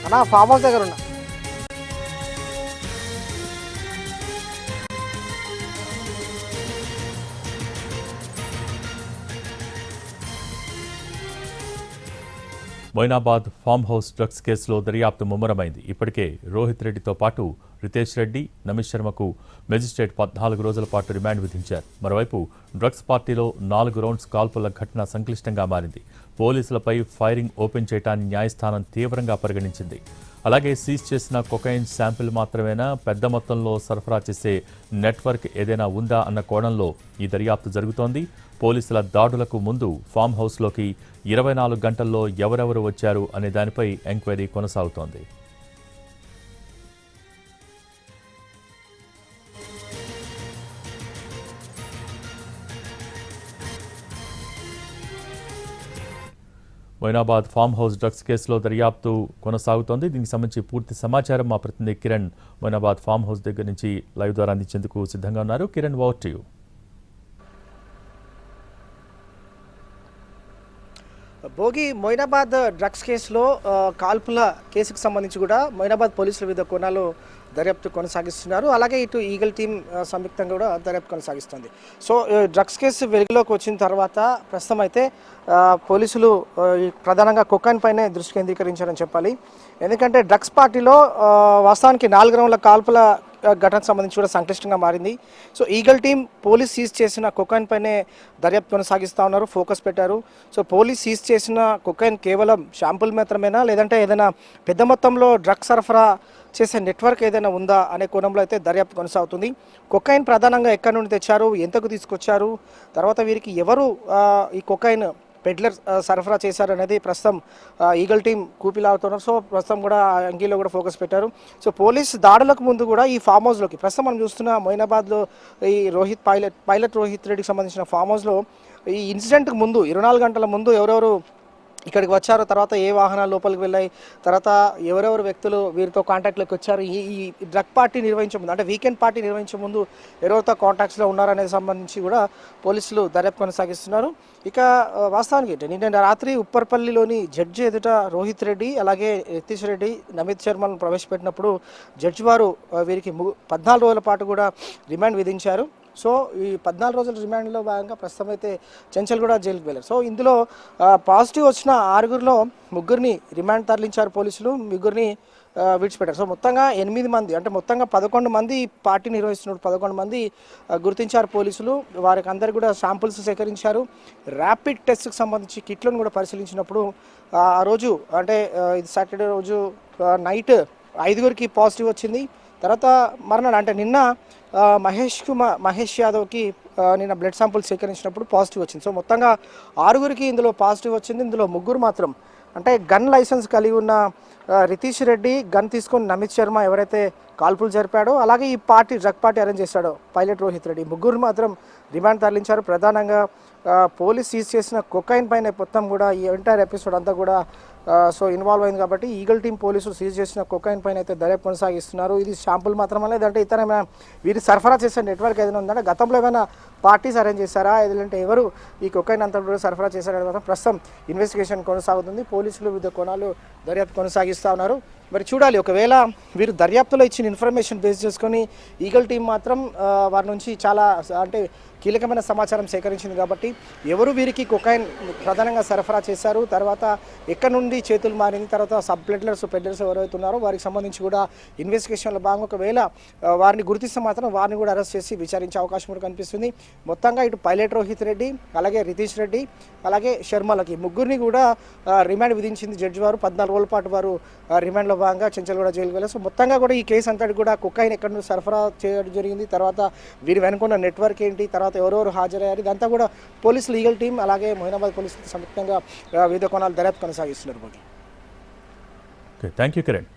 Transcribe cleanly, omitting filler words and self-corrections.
అన్నా farm house దగ్గర ఉన్నా. మొయినాబాద్ ఫామ్ హౌస్ డ్రగ్స్ కేసులో దర్యాప్తు ముమ్మరమైంది. ఇప్పటికే రోహిత్ రెడ్డితో పాటు రితేష్ రెడ్డి, నమిత్ శర్మకు మెజిస్ట్రేట్ 14 రోజుల పాటు రిమాండ్ విధించారు. మరోవైపు డ్రగ్స్ పార్టీలో 4 రౌండ్స్ కాల్పుల ఘటన సంక్లిష్టంగా మారింది. పోలీసులపై ఫైరింగ్ ఓపెన్ చేయడాన్ని న్యాయస్థానం తీవ్రంగా పరిగణించింది. అలాగే సీజ్ చేసిన కొకైన్ శాంపిల్ మాత్రమేనా, పెద్ద మొత్తంలో సరఫరా చేసే నెట్వర్క్ ఏదైనా ఉందా అన్న కోణంలో ఈ దర్యాప్తు జరుగుతోంది. పోలీసుల దాడులకు ముందు ఫామ్ హౌస్లోకి 24 గంటల్లో ఎవరెవరు వచ్చారు అనే దానిపై ఎంక్వైరీ కొనసాగుతోంది. మొయినాబాద్ ఫామ్ హౌస్ డ్రగ్స్ కేసులో దర్యాప్తు కొనసాగుతోంది. దీనికి సంబంధించి పూర్తి సమాచారం మా ప్రతినిధి కిరణ్ మొయినాబాద్ ఫామ్ హౌస్ దగ్గర నుంచి లైవ్ ద్వారా అందించేందుకు సిద్ధంగా ఉన్నారు. Kiran, over to you. Bhogi, Moinabad drugs కేసులో కాల్పుల కేసుకు సంబంధించి కూడా మొయినాబాద్ పోలీసుల వివిధ కోణాలు దర్యాప్తు కొనసాగిస్తున్నారు. అలాగే ఇటు ఈగల్ టీం సంయుక్తంగా కూడా దర్యాప్తు కొనసాగిస్తుంది. సో డ్రగ్స్ కేసు వెలుగులోకి వచ్చిన తర్వాత ప్రస్తుతం అయితే పోలీసులు ప్రధానంగా కొకైన్ పైనే దృష్టి కేంద్రీకరించారని చెప్పాలి. ఎందుకంటే డ్రగ్స్ పార్టీలో వాస్తవానికి 4 రౌండ్ల కాల్పుల ఘటనకు సంబంధించి కూడా సంక్లిష్టంగా మారింది. So eagle team police seize చేసిన కొకైన్ పైనే దర్యాప్తు కొనసాగిస్తూ ఉన్నారు, ఫోకస్ పెట్టారు. సో పోలీస్ సీజ్ చేసిన కొకైన్ కేవలం షాంపుల్ మాత్రమేనా, లేదంటే ఏదైనా పెద్ద మొత్తంలో డ్రగ్స్ సరఫరా చేసే నెట్వర్క్ ఏదైనా ఉందా అనే కోణంలో అయితే దర్యాప్తు కొనసాగుతుంది. కొకైన్ ప్రధానంగా ఎక్కడి నుండి తెచ్చారు, ఎంతకు తీసుకొచ్చారు, తర్వాత వీరికి ఎవరు ఈ కొకైన్ పెడ్లర్ సరఫరా చేశారు అనేది ప్రస్తుతం ఈగల్ టీం కూపిలాగుతున్నారు. సో ప్రస్తుతం కూడా అంగీలో కూడా ఫోకస్ పెట్టారు. సో పోలీస్ దాడులకు ముందు కూడా ఈ ఫామ్ హౌస్లోకి ప్రస్తుతం మనం చూస్తున్న మొయినాబాద్లో ఈ పైలట్ రోహిత్ రెడ్డికి సంబంధించిన ఫామ్ హౌస్లో ఈ ఇన్సిడెంట్కి ముందు 24 గంటల ముందు ఎవరెవరు ఇక్కడికి వచ్చారు, తర్వాత ఏ వాహనాలు లోపలికి వెళ్ళాయి, తర్వాత ఎవరెవరు వ్యక్తులు వీరితో కాంటాక్ట్లోకి వచ్చారు, ఈ డ్రగ్ పార్టీ నిర్వహించే ముందు అంటే వీకెండ్ పార్టీ నిర్వహించే ముందు ఎవరితో కాంటాక్ట్స్లో ఉన్నారనేది సంబంధించి కూడా పోలీసులు దర్యాప్తు కొనసాగిస్తున్నారు. ఇక వాస్తవానికి నిన్న రాత్రి ఉప్పర్పల్లిలోని జడ్జి ఎదుట రోహిత్ రెడ్డి అలాగే రితేష్ రెడ్డి, నమిత్ శర్మను ప్రవేశపెట్టినప్పుడు జడ్జి వారు వీరికి 14 రోజుల పాటు కూడా రిమాండ్ విధించారు. సో ఈ 14 రోజుల రిమాండ్లో భాగంగా ప్రస్తుతం అయితే చెంచల్గూడ జైలుకి వెళ్ళారు. సో ఇందులో పాజిటివ్ వచ్చిన 6గురిలో 3గురిని రిమాండ్ తరలించారు పోలీసులు, 3గురిని విడిచిపెట్టారు. సో మొత్తంగా 8 మంది అంటే మొత్తంగా 11 మంది పార్టీ నిర్వహిస్తున్నారు. 11 మంది గుర్తించారు పోలీసులు. వారికి అందరు కూడా శాంపుల్స్ సేకరించారు. ర్యాపిడ్ టెస్ట్కి సంబంధించి కిట్లను కూడా పరిశీలించినప్పుడు ఆ రోజు అంటే ఇది సాటర్డే రోజు నైట్ 5గురికి పాజిటివ్ వచ్చింది. తర్వాత మర్నాడు అంటే నిన్న మహేష్ యాదవ్కి నిన్న బ్లడ్ శాంపుల్ సేకరించినప్పుడు పాజిటివ్ వచ్చింది. సో మొత్తంగా 6గురికి ఇందులో పాజిటివ్ వచ్చింది. ఇందులో 3గురు మాత్రం అంటే గన్ లైసెన్స్ కలిగి ఉన్న రితేష్ రెడ్డి, గన్ తీసుకొని నమిత్ శర్మ ఎవరైతే కాల్పులు జరిపాడో, అలాగే ఈ డ్రగ్ పార్టీ అరేంజ్ చేశాడో పైలట్ రోహిత్ రెడ్డి, 3గురు మాత్రం రిమాండ్ తరలించారు. ప్రధానంగా పోలీస్ సీజ్ చేసిన కొకైన్ పైన మొత్తం కూడా ఈ ఎంటైర్ ఎపిసోడ్ అంతా కూడా సో ఇన్వాల్వ్ అయింది. కాబట్టి ఈగల్ టీం పోలీసులు సీజ్ చేసిన కొకైన్ పైన అయితే దర్యాప్తు కొనసాగిస్తున్నారు. ఇది శాంపుల్ మాత్రమే లేదంటే ఇతర వీరి సరఫరా చేసే నెట్వర్క్ ఏదైనా ఉందంటే గతంలో ఏమైనా పార్టీస్ అరేంజ్ చేశారా, లేదంటే ఎవరు ఈ కొకైన్ అంతా కూడా సరఫరా చేశారనే మాత్రం ప్రస్తుతం ఇన్వెస్టిగేషన్ కొనసాగుతుంది. పోలీసులు వివిధ కోణాలు దర్యాప్తు కొనసాగిస్తూ ఉన్నారు. మరి చూడాలి, ఒకవేళ వీరు దర్యాప్తులో ఇచ్చిన ఇన్ఫర్మేషన్ బేస్ చేసుకొని ఈగల్ టీం మాత్రం వారి నుంచి చాలా అంటే కీలకమైన సమాచారం సేకరించింది. కాబట్టి ఎవరు వీరికి కొకైన్ ప్రధానంగా సరఫరా చేశారు, తర్వాత ఎక్కడి నుండి చేతులు మారింది, తర్వాత సబ్ పెడ్లర్స్ ఎవరైతే ఉన్నారో వారికి సంబంధించి కూడా ఇన్వెస్టిగేషన్లో భాగంగా ఒకవేళ వారిని గుర్తిస్తే మాత్రం వారిని కూడా అరెస్ట్ చేసి విచారించే అవకాశం కూడా కనిపిస్తుంది. మొత్తంగా ఇటు పైలట్ రోహిత్ రెడ్డి, అలాగే రితేష్ రెడ్డి, అలాగే శర్మలకి 3గురిని కూడా రిమాండ్ విధించింది జడ్జి వారు. 14 రోజుల పాటు వారు రిమాండ్లో భాగంగా చెంచల్గూడ జైలుకి వెళ్ళారు. సో మొత్తంగా కూడా ఈ కేసు అంతటి కూడా కొకైన్ ఎక్కడి నుంచి సరఫరా చేయడం జరిగింది, తర్వాత వీరి వెనుకున్న నెట్వర్క్ ఏంటి, తర్వాత ఎవరెవరు హాజరయ్యారు, ఇదంతా కూడా పోలీసులు ఈగల్ టీం అలాగే మొయినాబాద్ పోలీసులు సంయుక్తంగా వివిధ కోణాలు దర్యాప్తు కొనసాగిస్తున్నారు. Thank you Kiran.